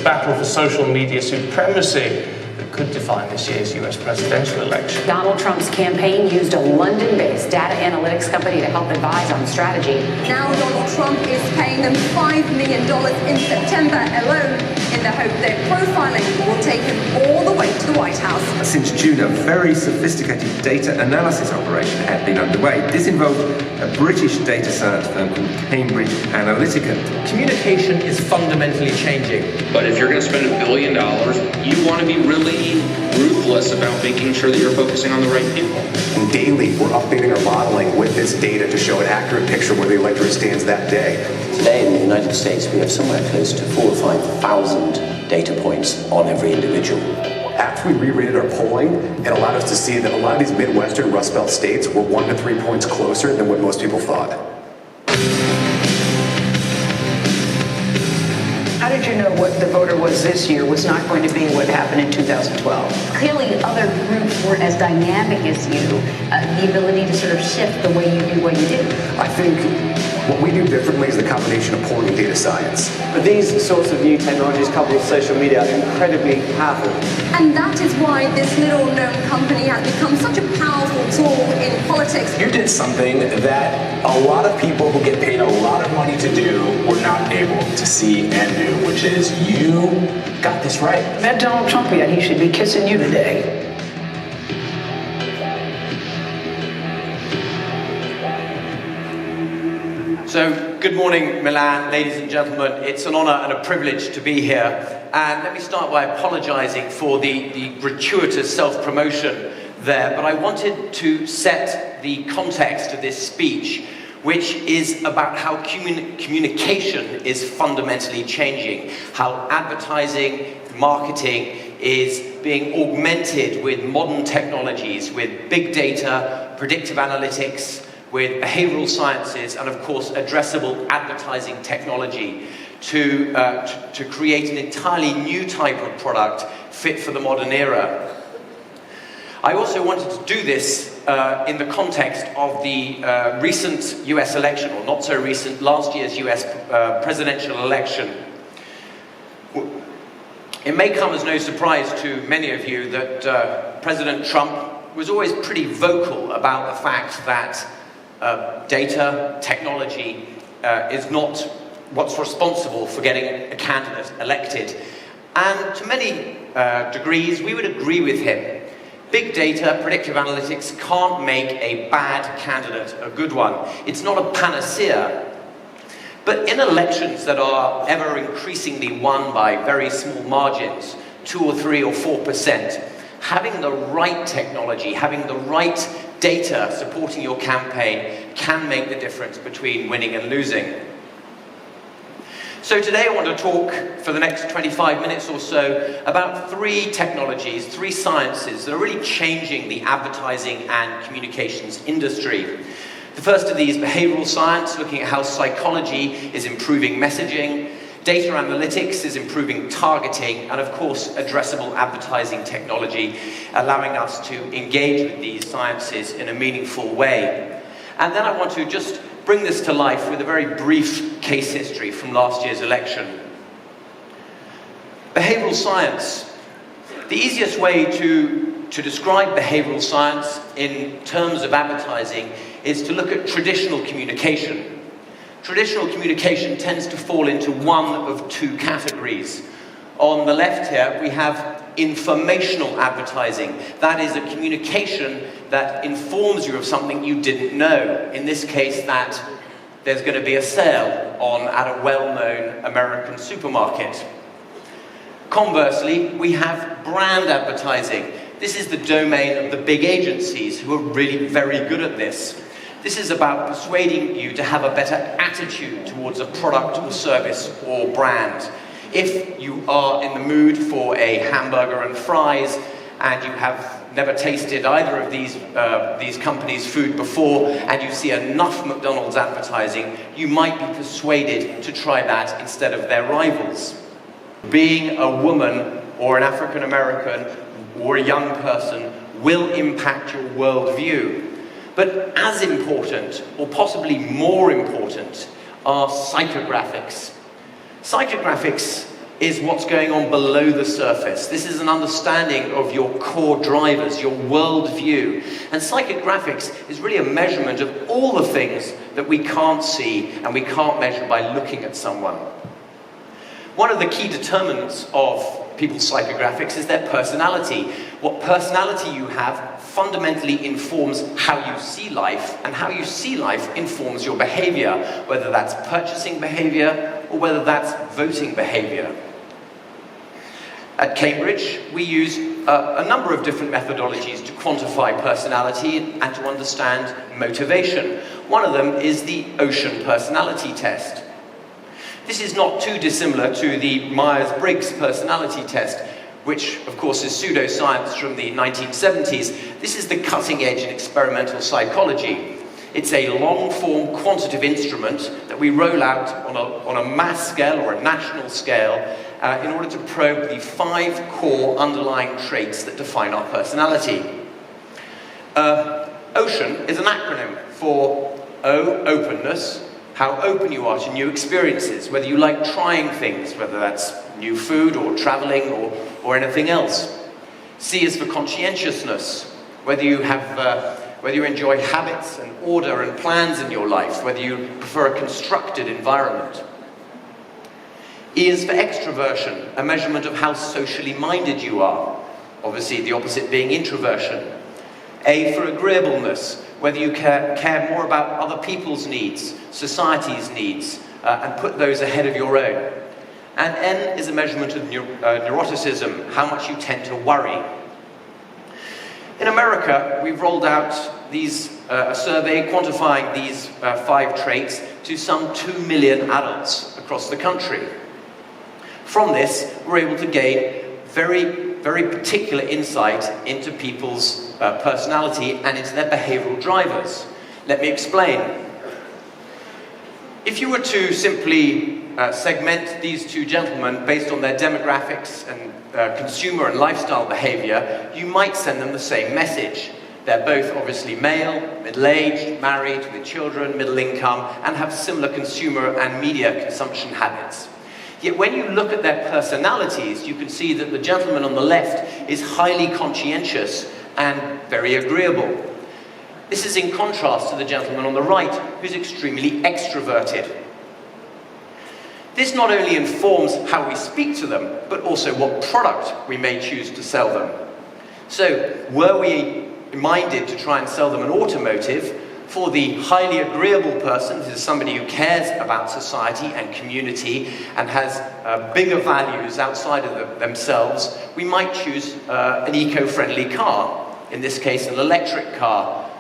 battle for social media supremacy that could define this year's US presidential election. Donald Trump's campaign used a London-based data analytics company to help advise on strategy. Now Donald Trump is paying them $5 million in September alone in the hope that profiling will take him all the way to the White House. Since June, a very sophisticated data analysis operation had been underway. This involved a British data science firm called Cambridge Analytica. Communication is fundamentally changing. But if you're going to spend $1 billion, you want to be really ruthless about making sure that you're focusing on the right people. And daily, we're updating our modeling with this data to show an accurate picture of where the electorate stands that day. Today in the United States, we have somewhere close to 4,000 or 5,000 data points on every individual. After we re-rated our polling, it allowed us to see that a lot of these Midwestern Rust Belt states were 1 to 3 points closer than what most people thought. How did you know what the voter was this year was not going to be what happened in 2012? Clearly, other groups weren't as dynamic as you. The ability to sort of shift the way you do what you do. I think what we do differently is the combination of polling and data science. But these sorts of new technologies coupled with social media are incredibly powerful. And that is why this little known company has become such a powerful tool in politics. You did something that a lot of people who get paid a lot of money to do were not able to see and do, which is you got this right. Met Donald Trump yet? He should be kissing you today. So, good morning, Milan, ladies and gentlemen. It's an honor and a privilege to be here. And let me start by apologizing for the gratuitous self-promotion there, but I wanted to set the context of this speech, which is about how communication is fundamentally changing, how advertising, marketing is being augmented with modern technologies, with big data, predictive analytics, with behavioral sciences, and of course addressable advertising technology to create an entirely new type of product fit for the modern era. I also wanted to do this in the context of the recent US election, or not so recent, last year's US presidential election. It may come as no surprise to many of you that President Trump was always pretty vocal about the fact that data, technology is not what's responsible for getting a candidate elected. And to many degrees, we would agree with him. Big data, predictive analytics can't make a bad candidate a good one. It's not a panacea. But in elections that are ever increasingly won by very small margins, 2 or 3 or 4%, having the right technology, having the right data supporting your campaign can make the difference between winning and losing. So today I want to talk for the next 25 minutes or so about 3 technologies, 3 sciences that are really changing the advertising and communications industry. The first of these, behavioral science, looking at how psychology is improving messaging. Data analytics is improving targeting, and of course, addressable advertising technology, allowing us to engage with these sciences in a meaningful way. And then I want to just bring this to life with a very brief case history from last year's election. Behavioral science. The easiest way to describe behavioral science in terms of advertising is to look at traditional communication. Traditional communication tends to fall into one of 2 categories. On the left here, we have informational advertising. That is a communication that informs you of something you didn't know. In this case, that there's going to be a sale on at a well-known American supermarket. Conversely, we have brand advertising. This is the domain of the big agencies who are really very good at this. This is about persuading you to have a better attitude towards a product or service or brand. If you are in the mood for a hamburger and fries and you have never tasted either of these companies' food before and you see enough McDonald's advertising, you might be persuaded to try that instead of their rivals. Being a woman or an African American or a young person will impact your worldview. But as important, or possibly more important, are psychographics. Psychographics is what's going on below the surface. This is an understanding of your core drivers, your worldview. And psychographics is really a measurement of all the things that we can't see and we can't measure by looking at someone. One of the key determinants of people's psychographics is their personality. What personality you have fundamentally informs how you see life, and how you see life informs your behavior, whether that's purchasing behavior or whether that's voting behavior. At Cambridge, we use a number of different methodologies to quantify personality and to understand motivation. One of them is the Ocean personality test. This is not too dissimilar to the Myers-Briggs personality test, which of course is pseudoscience from the 1970s. This is the cutting edge in experimental psychology. It's a long-form quantitative instrument that we roll out on a mass scale or a national scale in order to probe the 5 core underlying traits that define our personality. OCEAN is an acronym for O, openness, how open you are to new experiences, whether you like trying things, whether that's new food or traveling or anything else. C is for conscientiousness, whether you enjoy habits and order and plans in your life, whether you prefer a constructed environment. E is for extroversion, a measurement of how socially minded you are, obviously the opposite being introversion. A for agreeableness, whether you care more about other people's needs, society's needs, and put those ahead of your own. And N is a measurement of neuroticism, how much you tend to worry. In America, we've rolled out a survey quantifying these 5 traits to some 2 million adults across the country. From this, we're able to gain very, very particular insight into people's personality and into their behavioral drivers. Let me explain. If you were to simply segment these 2 gentlemen based on their demographics and consumer and lifestyle behavior, you might send them the same message. They're both obviously male, middle-aged, married, with children, middle income, and have similar consumer and media consumption habits. Yet when you look at their personalities, you can see that the gentleman on the left is highly conscientious and very agreeable. This is in contrast to the gentleman on the right, who's extremely extroverted. This not only informs how we speak to them, but also what product we may choose to sell them. So, were we minded to try and sell them an automotive, for the highly agreeable person, this is somebody who cares about society and community and has bigger values outside of themselves, we might choose an eco-friendly car, in this case an electric car.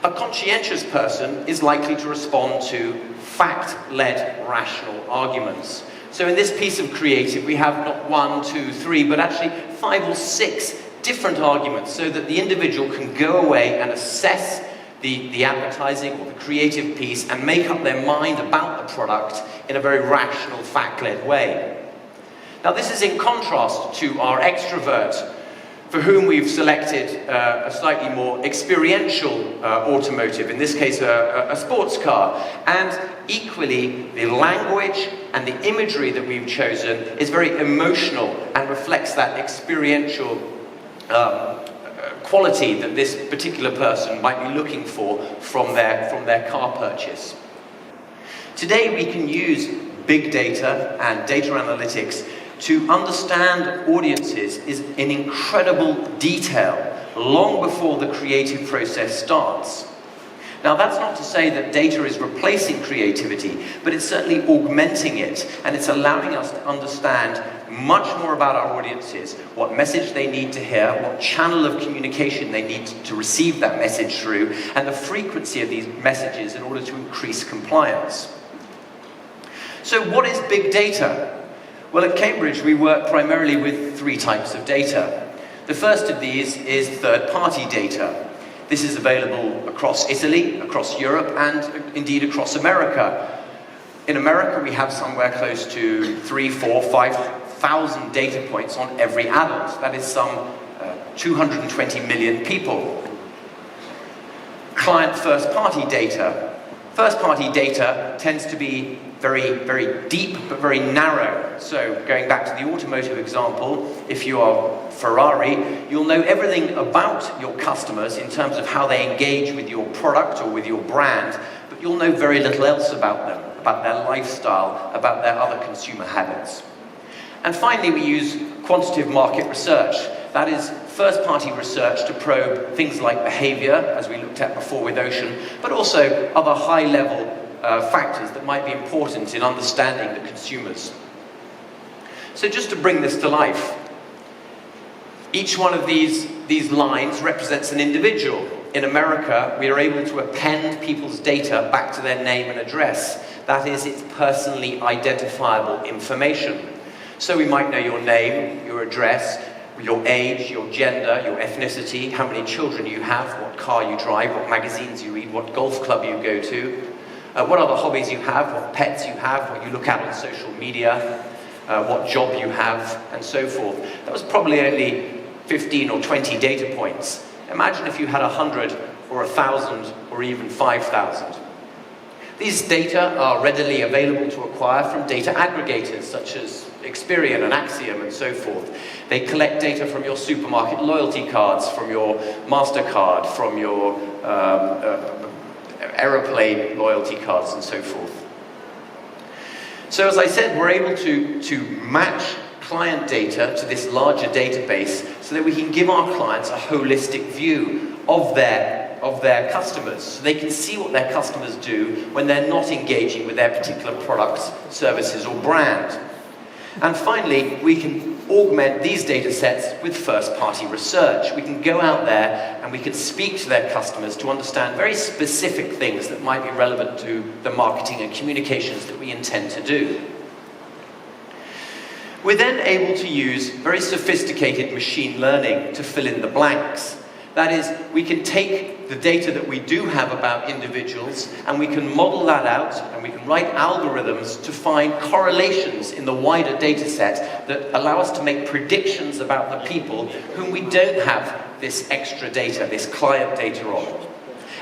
A conscientious person is likely to respond to fact-led rational arguments. So in this piece of creative, we have not 1, 2, 3, but actually 5 or 6 different arguments so that the individual can go away and assess the advertising or the creative piece and make up their mind about the product in a very rational, fact-led way. Now this is in contrast to our extrovert, for whom we've selected a slightly more experiential automotive, in this case a sports car. And equally, the language and the imagery that we've chosen is very emotional and reflects that experiential quality that this particular person might be looking for from their car purchase. Today we can use big data and data analytics to understand audiences in incredible detail long before the creative process starts. Now that's not to say that data is replacing creativity, but it's certainly augmenting it, and it's allowing us to understand much more about our audiences, what message they need to hear, what channel of communication they need to receive that message through, and the frequency of these messages in order to increase compliance. So what is big data? Well, at Cambridge we work primarily with 3 types of data. The first of these is third-party data. This is available across Italy, across Europe, and indeed across America. In America, we have somewhere close to 3, 4, 5,000 data points on every adult. That is some 220 million people. Client first-party data. First-party data tends to be very, very deep but very narrow. So going back to the automotive example, if you are Ferrari, you'll know everything about your customers in terms of how they engage with your product or with your brand, but you'll know very little else about them, about their lifestyle, about their other consumer habits. And finally, we use quantitative market research. That is first-party research to probe things like behavior, as we looked at before with Ocean, but also other high-level factors that might be important in understanding the consumers. So just to bring this to life, each one of these lines represents an individual. In America, we are able to append people's data back to their name and address. That is, it's personally identifiable information. So we might know your name, your address, your age, your gender, your ethnicity, how many children you have, what car you drive, what magazines you read, what golf club you go to, what other hobbies you have, what pets you have, what you look at on social media, what job you have, and so forth. That was probably only 15 or 20 data points. Imagine if you had 100 or 1,000 or even 5,000. These data are readily available to acquire from data aggregators such as Experian and Axiom and so forth. They collect data from your supermarket loyalty cards, from your MasterCard, from your aeroplane loyalty cards and so forth. So as I said, we're able to match client data to this larger database so that we can give our clients a holistic view of their customers, so they can see what their customers do when they're not engaging with their particular products, services or brand. And finally, we can augment these data sets with first-party research. We can go out there and we can speak to their customers to understand very specific things that might be relevant to the marketing and communications that we intend to do. We're then able to use very sophisticated machine learning to fill in the blanks. That is, we can take the data that we do have about individuals and we can model that out and we can write algorithms to find correlations in the wider data set that allow us to make predictions about the people whom we don't have this extra data, this client data on.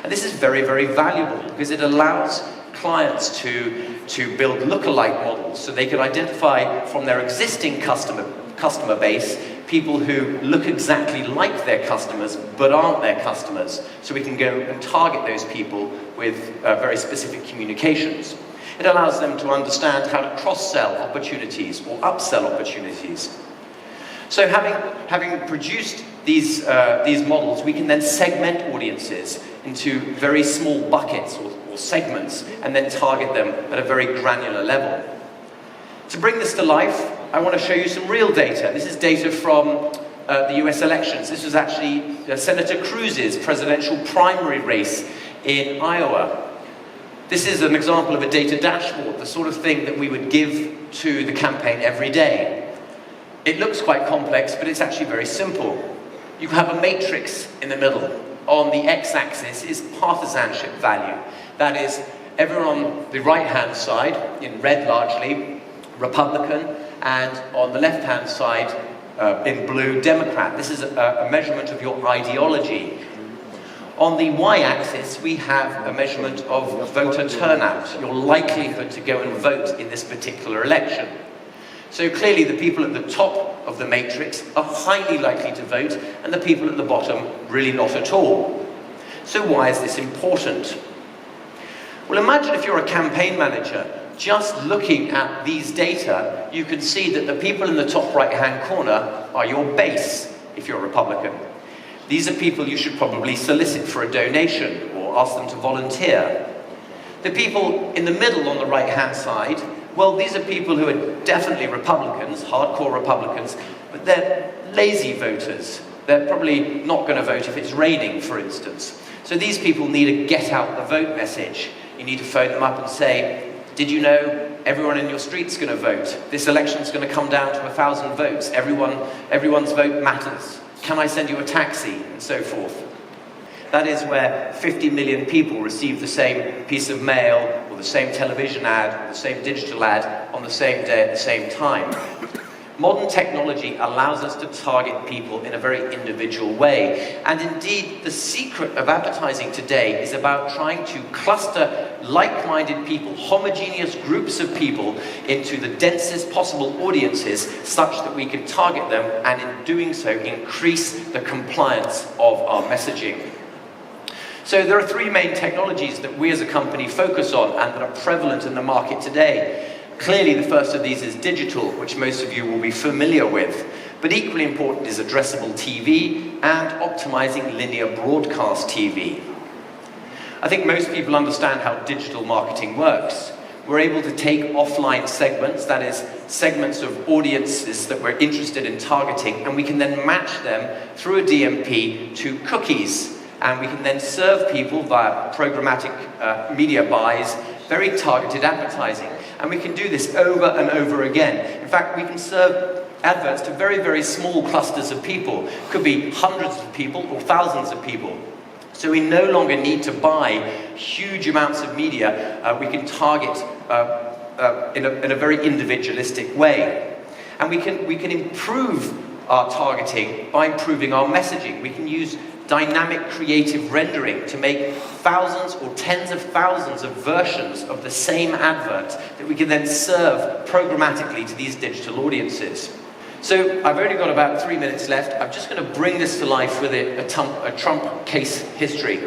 And this is very, very valuable because it allows clients to build lookalike models so they can identify from their existing customer base people who look exactly like their customers but aren't their customers, so we can go and target those people with very specific communications. It allows them to understand how to cross-sell opportunities or upsell opportunities. So having produced these models, we can then segment audiences into very small buckets or segments and then target them at a very granular level. To bring this to life, I want to show you some real data. This is data from the US elections. This was actually Senator Cruz's presidential primary race in Iowa. This is an example of a data dashboard, the sort of thing that we would give to the campaign every day. It looks quite complex, but it's actually very simple. You have a matrix in the middle. On the x-axis is partisanship value. That is, everyone on the right-hand side, in red largely, Republican, and on the left-hand side, in blue, Democrat. This is a measurement of your ideology. On the y-axis, we have a measurement of voter turnout, your likelihood to go and vote in this particular election. So clearly the people at the top of the matrix are highly likely to vote, and the people at the bottom really not at all. So why is this important? Well, imagine if you're a campaign manager. Just looking at these data, you can see that the people in the top right-hand corner are your base, if you're a Republican. These are people you should probably solicit for a donation or ask them to volunteer. The people in the middle on the right-hand side, well, these are people who are definitely Republicans, hardcore Republicans, but they're lazy voters. They're probably not going to vote if it's raining, for instance. So these people need a get out the vote message. You need to phone them up and say, did you know everyone in your street's going to vote? This election's going to come down to 1,000 votes. Everyone's vote matters. Can I send you a taxi? And so forth. That is where 50 million people receive the same piece of mail or the same television ad or the same digital ad on the same day at the same time. Modern technology allows us to target people in a very individual way. And indeed, the secret of advertising today is about trying to cluster like-minded people, homogeneous groups of people into the densest possible audiences such that we could target them and in doing so increase the compliance of our messaging. So there are three main technologies that we as a company focus on and that are prevalent in the market today. Clearly the first of these is digital, which most of you will be familiar with. But equally important is addressable TV and optimizing linear broadcast TV. I think most people understand how digital marketing works. We're able to take offline segments, that is, segments of audiences that we're interested in targeting, and we can then match them through a DMP to cookies. And we can then serve people via programmatic media buys, very targeted advertising. And we can do this over and over again. In fact, we can serve adverts to very, very small clusters of people. Could be hundreds of people or thousands of people. So we no longer need to buy huge amounts of media. We can target in a very individualistic way. And we can improve our targeting by improving our messaging. We can use dynamic creative rendering to make thousands or tens of thousands of versions of the same advert that we can then serve programmatically to these digital audiences. So I've only got about 3 minutes left. I'm just going to bring this to life with a Trump case history.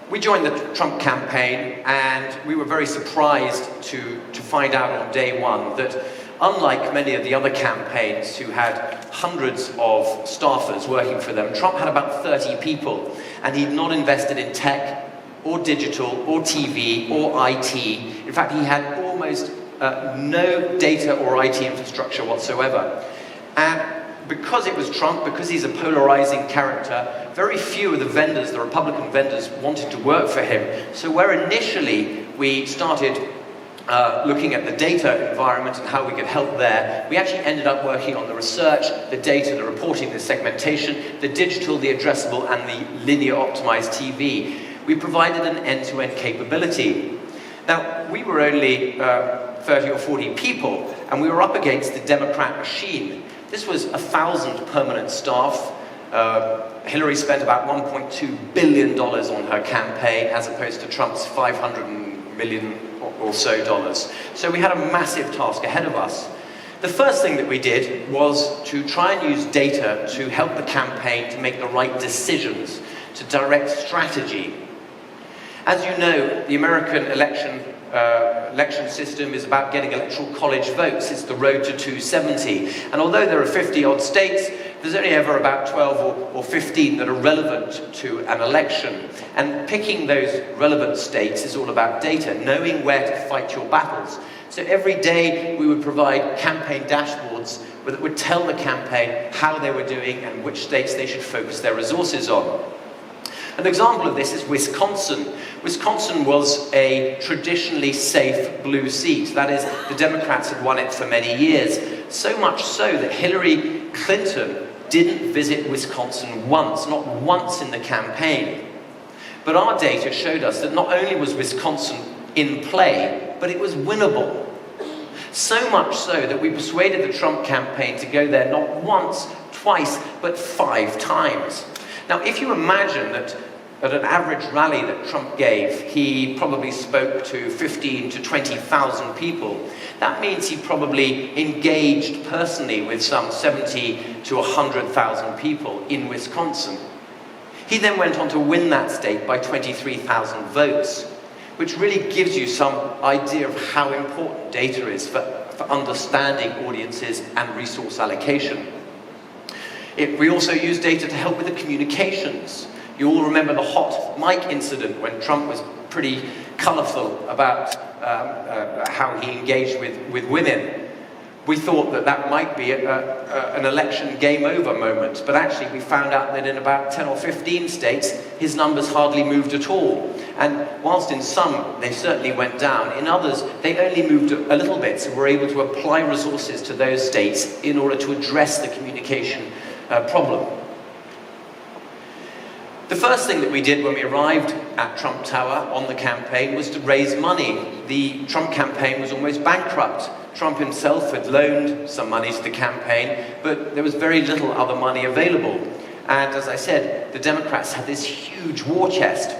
We joined the Trump campaign and we were very surprised to find out on day one that unlike many of the other campaigns who had hundreds of staffers working for them, Trump had about 30 people, and he'd not invested in tech, or digital, or TV, or IT. In fact, he had almost no data or IT infrastructure whatsoever. And because it was Trump, because he's a polarizing character, very few of the vendors, the Republican vendors, wanted to work for him. So where initially we started looking at the data environment and how we could help there, we actually ended up working on the research, the data, the reporting, the segmentation, the digital, the addressable, and the linear optimized TV. We provided an end-to-end capability. Now, we were only 30 or 40 people, and we were up against the Democrat machine. This was 1,000 permanent staff. Hillary spent about $1.2 billion on her campaign, as opposed to Trump's $500 million or so dollars. So we had a massive task ahead of us. The first thing that we did was to try and use data to help the campaign to make the right decisions, to direct strategy. As you know, the American election system is about getting electoral college votes. It's the road to 270. And although there are 50-odd states, there's only ever about 12 or 15 that are relevant to an election. And picking those relevant states is all about data, knowing where to fight your battles. So every day we would provide campaign dashboards that would tell the campaign how they were doing and which states they should focus their resources on. An example of this is Wisconsin. Wisconsin was a traditionally safe blue seat. That is, the Democrats had won it for many years. So much so that Hillary Clinton didn't visit Wisconsin once, not once in the campaign. But our data showed us that not only was Wisconsin in play, but it was winnable. So much so that we persuaded the Trump campaign to go there not once, twice, but 5 times. Now, if you imagine that at an average rally that Trump gave, he probably spoke to 15 to 20,000 people. That means he probably engaged personally with some 70 to 100,000 people in Wisconsin. He then went on to win that state by 23,000 votes, which really gives you some idea of how important data is for understanding audiences and resource allocation. We also use data to help with the communications. You all remember the hot mic incident when Trump was pretty colourful about how he engaged with women. We thought that that might be an election game over moment, but actually we found out that in about 10 or 15 states, his numbers hardly moved at all. And whilst in some they certainly went down, in others they only moved a little bit, so we're able to apply resources to those states in order to address the communication problem. The first thing that we did when we arrived at Trump Tower on the campaign was to raise money. The Trump campaign was almost bankrupt. Trump himself had loaned some money to the campaign, but there was very little other money available. And as I said, the Democrats had this huge war chest.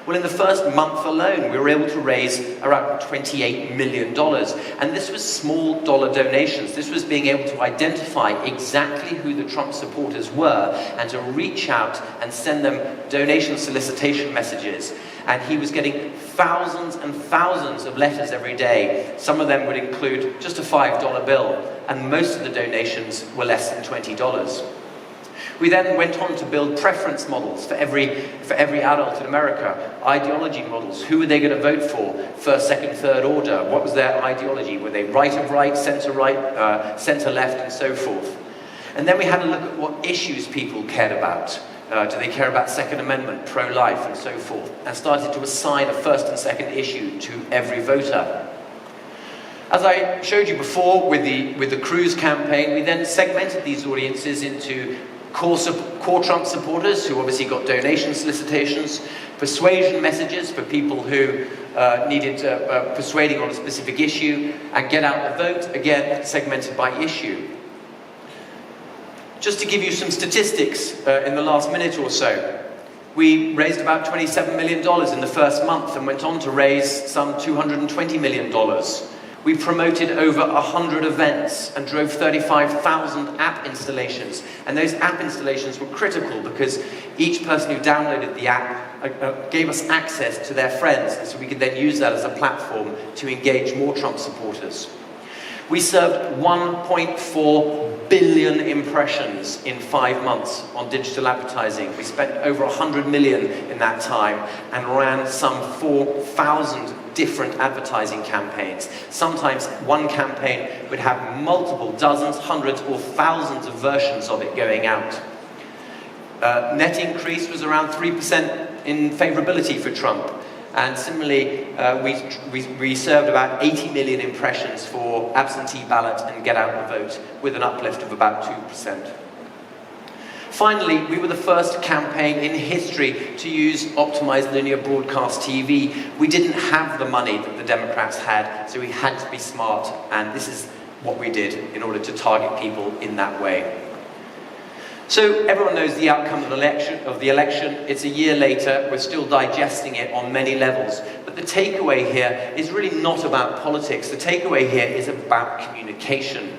Well, in the first month alone, we were able to raise around $28 million. And this was small dollar donations. This was being able to identify exactly who the Trump supporters were and to reach out and send them donation solicitation messages. And he was getting thousands and thousands of letters every day. Some of them would include just a $5 bill, and most of the donations were less than $20. We then went on to build preference models for every adult in America, ideology models. Who were they going to vote for? First, second, third order. What was their ideology? Were they right of right, centre left, and so forth? And then we had to look at what issues people cared about. Do they care about Second Amendment, pro-life, and so forth? And started to assign a first and second issue to every voter. As I showed you before with the Cruz campaign, we then segmented these audiences into core Trump supporters, who obviously got donation solicitations, persuasion messages for people who needed persuading on a specific issue, and get out the vote, again, segmented by issue. Just to give you some statistics in the last minute or so, we raised about $27 million in the first month and went on to raise some $220 million. We promoted over 100 events and drove 35,000 app installations. And those app installations were critical because each person who downloaded the app gave us access to their friends, and so we could then use that as a platform to engage more Trump supporters. We served 1.4 billion impressions in 5 months on digital advertising. We spent over 100 million in that time and ran some 4,000 different advertising campaigns. Sometimes one campaign would have multiple dozens, hundreds, or thousands of versions of it going out. Net increase was around 3% in favorability for Trump. And similarly, we served about 80 million impressions for absentee ballot and get out the vote, with an uplift of about 2%. Finally, we were the first campaign in history to use optimized linear broadcast TV. We didn't have the money that the Democrats had, so we had to be smart, and this is what we did in order to target people in that way. So everyone knows the outcome of the election. It's a year later. We're still digesting it on many levels. But the takeaway here is really not about politics. The takeaway here is about communication,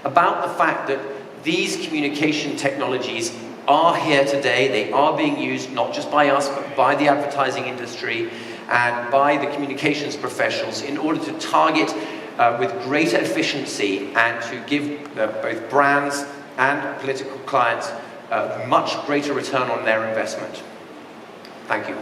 about the fact that these communication technologies are here today. They are being used not just by us, but by the advertising industry and by the communications professionals in order to target with greater efficiency and to give both brands and political clients much greater return on their investment. Thank you.